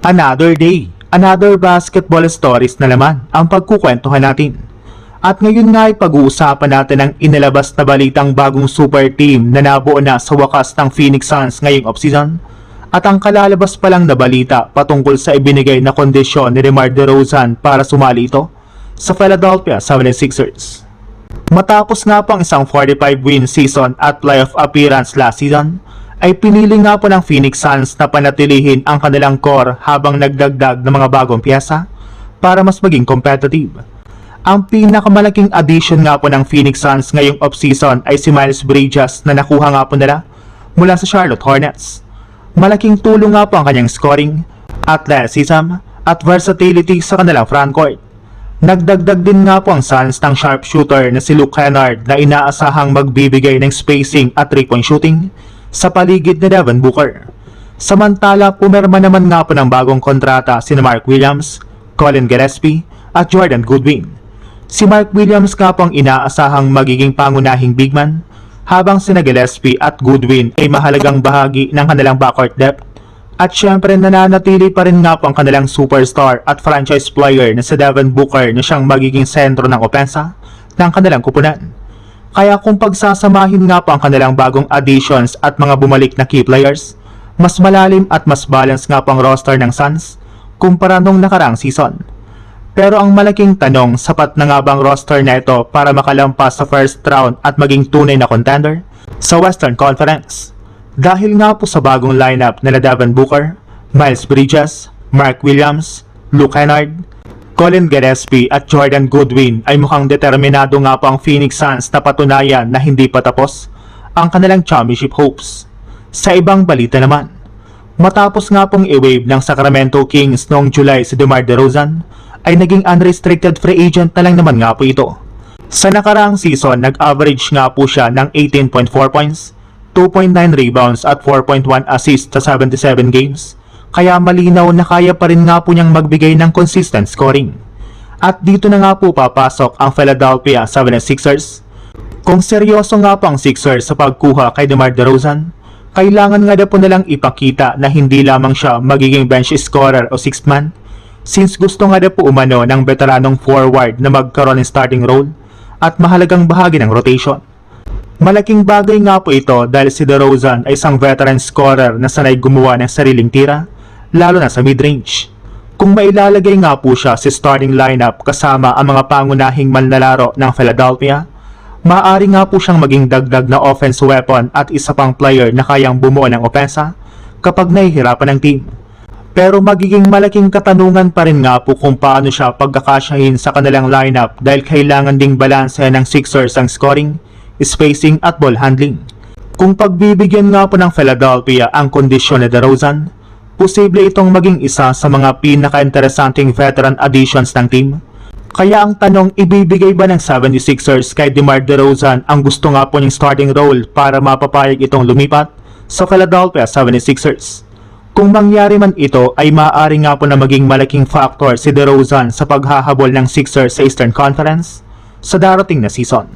Another day, another basketball stories na naman ang pagkukwentuhan natin. At ngayon nga ay pag-uusapan natin ang inilabas na balitang bagong super team na nabuo na sa wakas ng Phoenix Suns ngayong offseason. At ang kalalabas pa lang na balita patungkol sa ibinigay na kondisyon ni DeMar DeRozan para sumali ito sa Philadelphia 76ers. Matapos nga po ang isang 45-win season at playoff appearance last season, ay pinili nga po ng Phoenix Suns na panatilihin ang kanilang core habang nagdagdag ng mga bagong piyesa para mas maging competitive. Ang pinakamalaking addition nga po ng Phoenix Suns ngayong offseason ay si Miles Bridges na nakuha nga po nila mula sa Charlotte Hornets. Malaking tulong nga po ang kanyang scoring, athleticism at versatility sa kanilang frontcourt. Nagdagdag din nga po ang Suns ng sharpshooter na si Luke Kennard na inaasahang magbibigay ng spacing at 3-point shooting sa paligid ni Devin Booker. Samantala, pumirma naman nga po ng bagong kontrata si Mark Williams, Colin Gillespie at Jordan Goodwin. Si Mark Williams nga po ang inaasahang magiging pangunahing big man, habang sina Gillespie at Goodwin ay mahalagang bahagi ng kanilang backcourt depth. At syempre nananatili pa rin nga po ang kanilang superstar at franchise player na si Devin Booker na siyang magiging sentro ng opensa ng kanilang kupunan. Kaya kung pagsasamahin nga po ang kanilang bagong additions at mga bumalik na key players, mas malalim at mas balance nga po ang roster ng Suns kumpara nung nakaraang season. Pero ang malaking tanong, sapat na nga bang roster na ito para makalampas sa first round at maging tunay na contender sa Western Conference? Dahil nga po sa bagong lineup nila Devin Booker, Miles Bridges, Mark Williams, Luke Kennard, Colin Gillespie at Jordan Goodwin ay mukhang determinado nga po ang Phoenix Suns na patunayan na hindi pa tapos ang kanilang championship hopes. Sa ibang balita naman, matapos nga pong i-waive ng Sacramento Kings noong July si DeMar DeRozan, ay naging unrestricted free agent na lang naman nga po ito. Sa nakaraang season, nag-average nga po siya ng 18.4 points, 2.9 rebounds at 4.1 assists sa 77 games. Kaya malinaw na kaya pa rin nga po niyang magbigay ng consistent scoring. At dito na nga po papasok ang Philadelphia 76ers. Kung seryoso nga po ang Sixers sa pagkuha kay DeMar DeRozan, kailangan nga na po nilang ipakita na hindi lamang siya magiging bench scorer o sixth man, since gusto nga na po umano ng veteranong forward na magkaroon ng starting role at mahalagang bahagi ng rotation. Malaking bagay nga po ito dahil si DeRozan ay isang veteran scorer na sanay gumawa ng sariling tira, lalo na sa mid-range. Kung mailalagay nga po siya sa starting lineup kasama ang mga pangunahing manlalaro ng Philadelphia, maaari nga po siyang maging dagdag na offense weapon at isa pang player na kayang bumuo ng opensa kapag nahihirapan ng team. Pero magiging malaking katanungan pa rin nga po kung paano siya pagkakasyahin sa kanilang lineup dahil kailangan ding balansehan ng Sixers ang scoring, spacing at ball handling. Kung pagbibigyan nga po ng Philadelphia ang kondisyon ni DeRozan, posible itong maging isa sa mga pinaka-interesanting veteran additions ng team. Kaya ang tanong, ibibigay ba ng 76ers kay DeMar DeRozan ang gusto nga po niyang starting role para mapapayag itong lumipat sa Philadelphia 76ers? Kung mangyari man ito ay maaari nga po na maging malaking factor si DeRozan sa paghahabol ng Sixers sa Eastern Conference sa darating na season.